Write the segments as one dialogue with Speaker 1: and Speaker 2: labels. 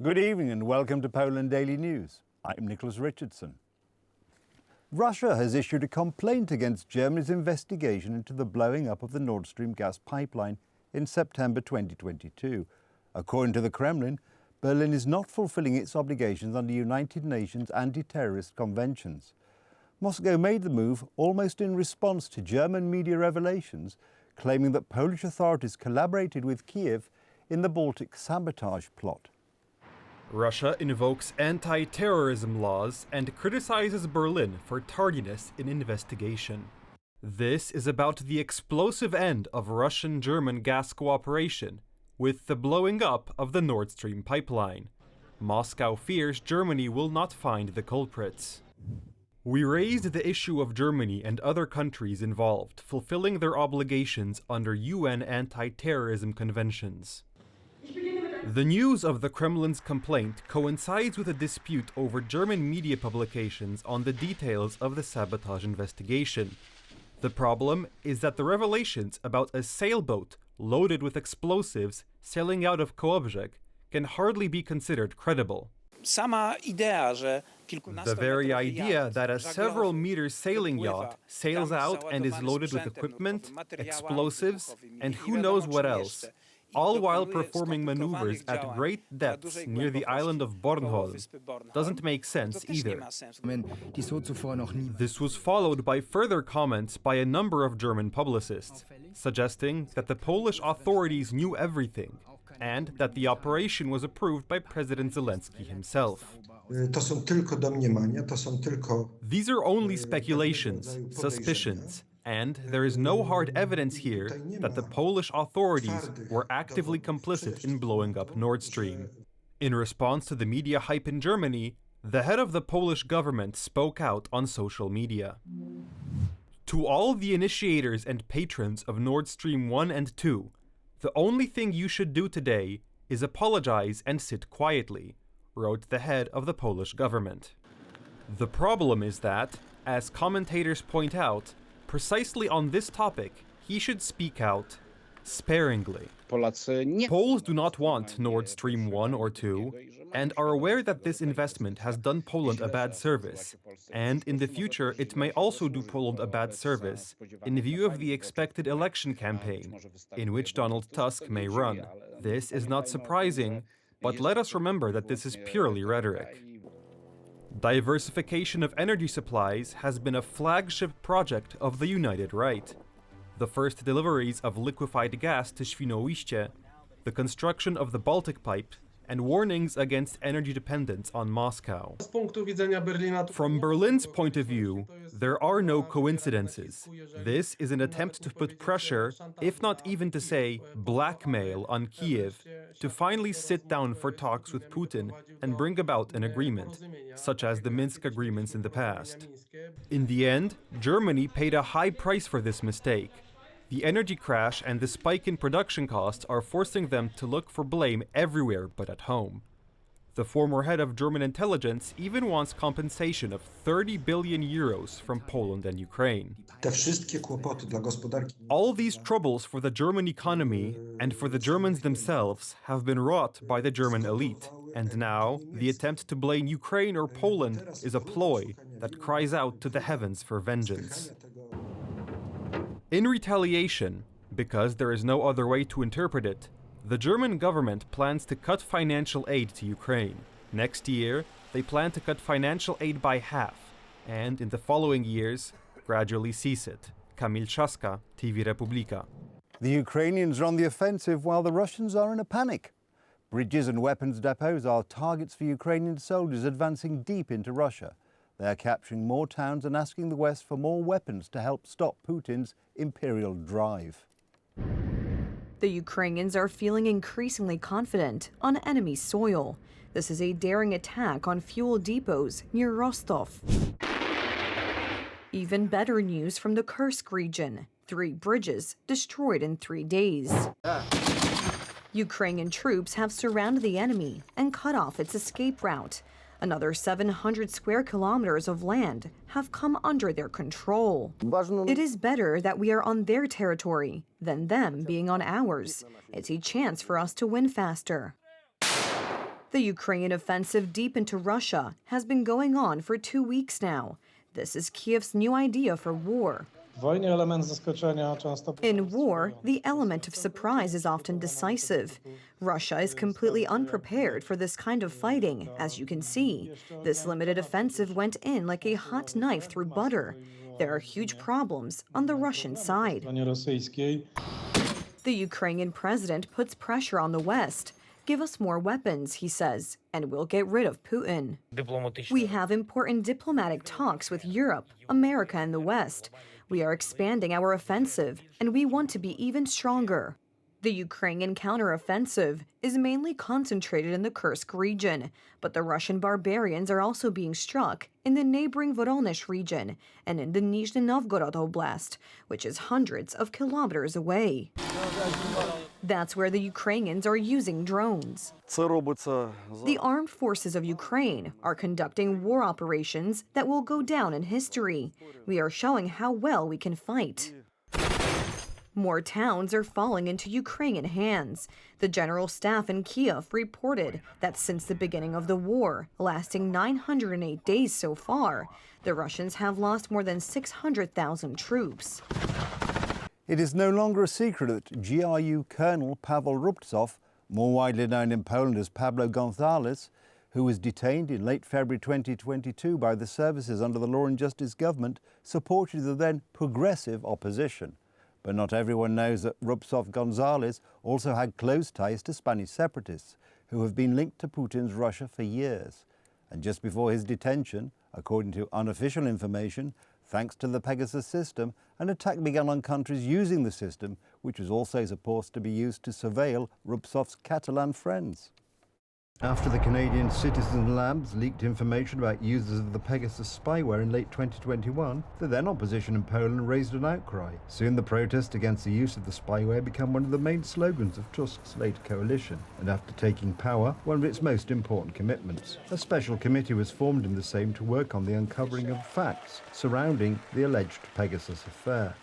Speaker 1: Good evening and welcome to Poland Daily News. I'm Nicholas Richardson. Russia has issued a complaint against Germany's investigation into the blowing up of the Nord Stream gas pipeline in September 2022. According to the Kremlin, Berlin is not fulfilling its obligations under United Nations anti-terrorist conventions. Moscow made the move almost in response to German media revelations claiming that Polish authorities collaborated with Kiev in the Baltic sabotage plot.
Speaker 2: Russia invokes anti-terrorism laws and criticizes Berlin for tardiness in investigation. This is about the explosive end of Russian-German gas cooperation with the blowing up of the Nord Stream pipeline. Moscow fears Germany will not find the culprits. We raised the issue of Germany and other countries involved fulfilling their obligations under UN anti-terrorism conventions. The news of the Kremlin's complaint coincides with a dispute over German media publications on the details of the sabotage investigation. The problem is that the revelations about a sailboat loaded with explosives sailing out of Kołobrzeg can hardly be considered credible. The very idea that a several-meter sailing yacht sails out and is loaded with equipment, explosives, and who knows what else, all while performing maneuvers at great depths near the island of Bornholm, doesn't make sense either. This was followed by further comments by a number of German publicists, suggesting that the Polish authorities knew everything, and that the operation was approved by President Zelensky himself. These are only speculations, suspicions, and there is no hard evidence here that the Polish authorities were actively complicit in blowing up Nord Stream. In response to the media hype in Germany, the head of the Polish government spoke out on social media. To all the initiators and patrons of Nord Stream 1 and 2, the only thing you should do today is apologize and sit quietly, wrote the head of the Polish government. The problem is that, as commentators point out, precisely on this topic, he should speak out sparingly. Poles do not want Nord Stream 1 or 2 and are aware that this investment has done Poland a bad service, and in the future it may also do Poland a bad service in view of the expected election campaign, in which Donald Tusk may run. This is not surprising, but let us remember that this is purely rhetoric. Diversification of energy supplies has been a flagship project of the United Right. The first deliveries of liquefied gas to Świnoujście, the construction of the Baltic Pipe, and warnings against energy dependence on Moscow. From Berlin's point of view, there are no coincidences. This is an attempt to put pressure, if not even to say blackmail, on Kiev to finally sit down for talks with Putin and bring about an agreement, such as the Minsk agreements in the past. In the end, Germany paid a high price for this mistake. The energy crash and the spike in production costs are forcing them to look for blame everywhere but at home. The former head of German intelligence even wants compensation of 30 billion euros from Poland and Ukraine. All these troubles for the German economy and for the Germans themselves have been wrought by the German elite, and now the attempt to blame Ukraine or Poland is a ploy that cries out to the heavens for vengeance. In retaliation, because there is no other way to interpret it, the German government plans to cut financial aid to Ukraine. Next year, they plan to cut financial aid by half, and in the following years, gradually cease it. Kamil Trzaska, TV Republika.
Speaker 1: The Ukrainians are on the offensive while the Russians are in a panic. Bridges and weapons depots are targets for Ukrainian soldiers advancing deep into Russia. They are capturing more towns and asking the West for more weapons to help stop Putin's imperial drive.
Speaker 3: The Ukrainians are feeling increasingly confident on enemy soil. This is a daring attack on fuel depots near Rostov. Even better news from the Kursk region. 3 bridges destroyed in 3 days. Ukrainian troops have surrounded the enemy and cut off its escape route. Another 700 square kilometers of land have come under their control. It is better that we are on their territory than them being on ours. It's a chance for us to win faster. The Ukrainian offensive deep into Russia has been going on for 2 weeks now. This is Kiev's new idea for war. In war, the element of surprise is often decisive. Russia is completely unprepared for this kind of fighting, as you can see. This limited offensive went in like a hot knife through butter. There are huge problems on the Russian side. The Ukrainian president puts pressure on the West. Give us more weapons, he says, and we'll get rid of Putin. We have important diplomatic talks with Europe, America, and the West. We are expanding our offensive, and we want to be even stronger. The Ukrainian counteroffensive is mainly concentrated in the Kursk region, but the Russian barbarians are also being struck in the neighboring Voronezh region and in the Nizhny Novgorod Oblast, which is hundreds of kilometers away. That's where the Ukrainians are using drones. The armed forces of Ukraine are conducting war operations that will go down in history. We are showing how well we can fight. More towns are falling into Ukrainian hands. The General Staff in Kiev reported that since the beginning of the war, lasting 908 days so far, the Russians have lost more than 600,000 troops.
Speaker 1: It is no longer a secret that GRU Colonel Pavel Rubtsov, more widely known in Poland as Pablo Gonzalez, who was detained in late February 2022 by the services under the Law and Justice government, supported the then progressive opposition. But not everyone knows that Rubtsov Gonzalez also had close ties to Spanish separatists, who have been linked to Putin's Russia for years. And just before his detention, according to unofficial information, thanks to the Pegasus system, an attack began on countries using the system, which was also supposed to be used to surveil Rubtsov's Catalan friends. After the Canadian Citizen Labs leaked information about users of the Pegasus spyware in late 2021, the then opposition in Poland raised an outcry. Soon the protest against the use of the spyware became one of the main slogans of Tusk's later coalition, and after taking power, one of its most important commitments. A special committee was formed in the Sejm to work on the uncovering of facts surrounding the alleged Pegasus affair.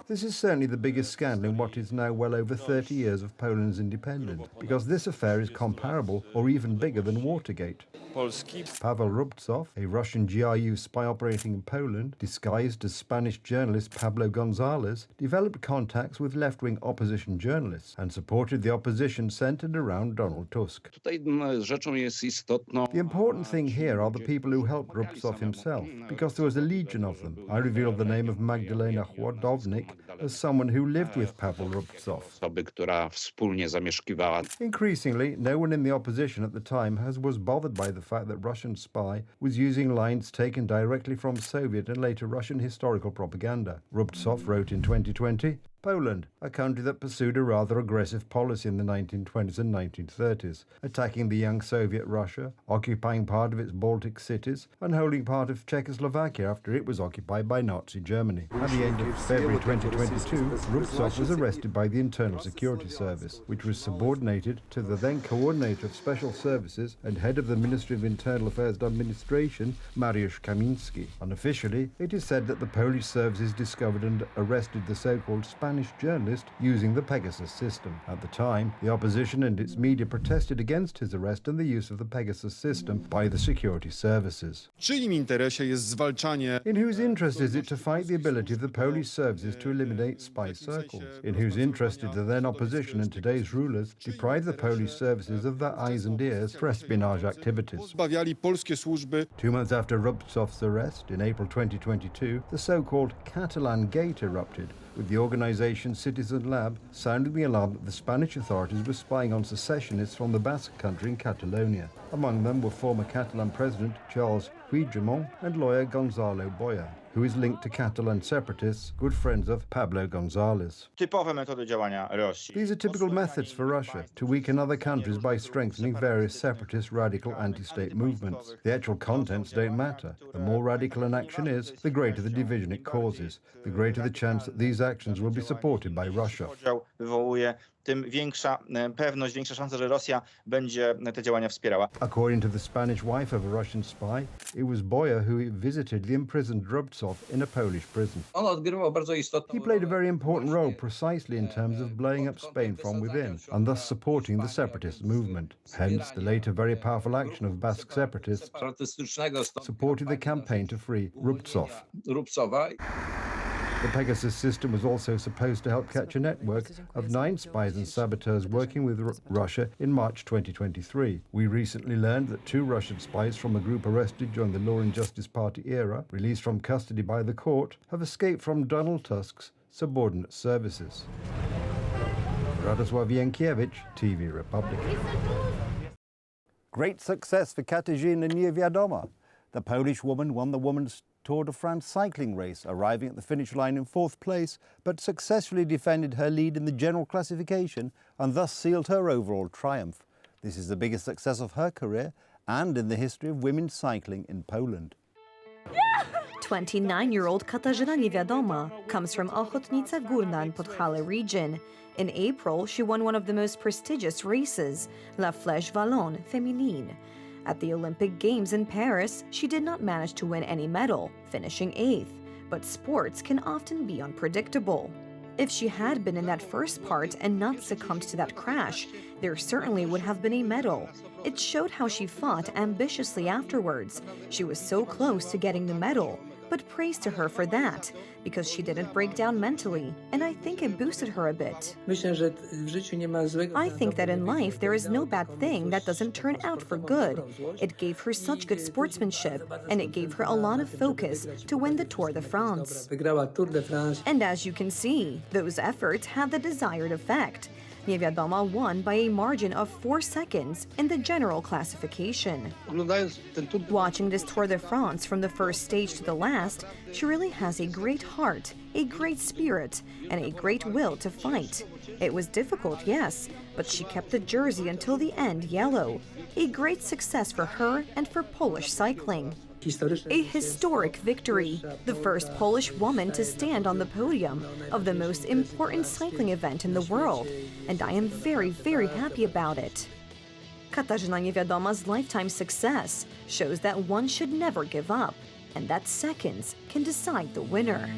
Speaker 1: This is certainly the biggest scandal in what is now well over 30 years of Poland's independence, because this affair is comparable or even bigger than Watergate. Pavel Rubtsov, a Russian GRU spy operating in Poland, disguised as Spanish journalist Pablo Gonzalez, developed contacts with left-wing opposition journalists and supported the opposition centered around Donald Tusk. The important thing here are the people who helped Rubtsov himself, because there was a legion of them. I revealed the name of Magdalena Chłodownik as someone who lived with Pavel Rubtsov. Increasingly, no one in the opposition at the time was bothered by the fact that Russian spy was using lines taken directly from Soviet and later Russian historical propaganda. Rubtsov wrote in 2020, Poland, a country that pursued a rather aggressive policy in the 1920s and 1930s, attacking the young Soviet Russia, occupying part of its Baltic cities, and holding part of Czechoslovakia after it was occupied by Nazi Germany. At the end of February 2022, Rubtsov was arrested by the Internal Security Service, which was subordinated to the then Coordinator of Special Services and head of the Ministry of Internal Affairs Administration, Mariusz Kamiński. Unofficially, it is said that the Polish services discovered and arrested the so-called Spanish journalist using the Pegasus system. At the time, the opposition and its media protested against his arrest and the use of the Pegasus system by the security services. In whose interest is it to fight the ability of the Polish services to eliminate spy circles? In whose interest did the then opposition and today's rulers deprive the Polish services of their eyes and ears for espionage activities? 2 months after Rubtsov's arrest, in April 2022, the so-called Catalan Gate erupted, with the organization Citizen Lab sounding the alarm that the Spanish authorities were spying on secessionists from the Basque country in Catalonia. Among them were former Catalan President Charles Puigdemont and lawyer Gonzalo Boya, who is linked to Catalan separatists, good friends of Pablo Gonzalez. These are typical methods for Russia to weaken other countries by strengthening various separatist radical anti-state movements. The actual contents don't matter. The more radical an action is, the greater the division it causes, the greater the chance that these actions will be supported by Russia.
Speaker 4: tym większa pewność, większa szansa, że Rosja będzie te działania wspierała.
Speaker 1: According to the Spanish wife of a Russian spy, it was Boyer who visited the imprisoned Rubtsov in a Polish prison. He played a very important role precisely in terms of blowing up Spain from within and thus supporting the separatist movement. Hence, the later very powerful action of Basque separatists supported the campaign to free Rubtsov. The Pegasus system was also supposed to help catch a network of 9 spies and saboteurs working with Russia in March 2023. We recently learned that 2 Russian spies from a group arrested during the Law and Justice Party era, released from custody by the court, have escaped from Donald Tusk's subordinate services. Radosław Jankiewicz, TV Republic. Great success for Katusha Niewiadoma. The Polish woman won the Women's Tour de France cycling race, arriving at the finish line in 4th place, but successfully defended her lead in the general classification and thus sealed her overall triumph. This is the biggest success of her career and in the history of women's cycling in Poland.
Speaker 3: 29-year-old Katarzyna Niewiadoma comes from Ochotnica Górna in Podhale region. In April, she won one of the most prestigious races, La Flèche Wallonne Féminine. At the Olympic Games in Paris, she did not manage to win any medal, finishing 8th, but sports can often be unpredictable. If she had been in that first part and not succumbed to that crash, there certainly would have been a medal. It showed how she fought ambitiously afterwards. She was so close to getting the medal, but praise to her for that, because she didn't break down mentally, and I think it boosted her a bit. I think that in life there is no bad thing that doesn't turn out for good. It gave her such good sportsmanship, and it gave her a lot of focus to win the Tour de France. And as you can see, those efforts had the desired effect. Niewiadoma won by a margin of 4 seconds in the general classification. Watching this Tour de France from the first stage to the last, she really has a great heart, a great spirit, and a great will to fight. It was difficult, yes, but she kept the jersey until the end yellow. A great success for her and for Polish cycling. A historic victory, the first Polish woman to stand on the podium of the most important cycling event in the world, and I am very, very happy about it. Katarzyna Niewiadoma's lifetime success shows that one should never give up, and that seconds can decide the winner.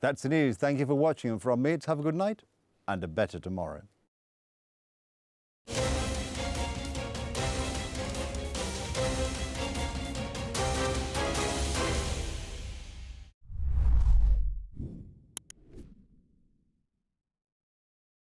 Speaker 1: That's the news. Thank you for watching, and from me, it's have a good night and a better tomorrow.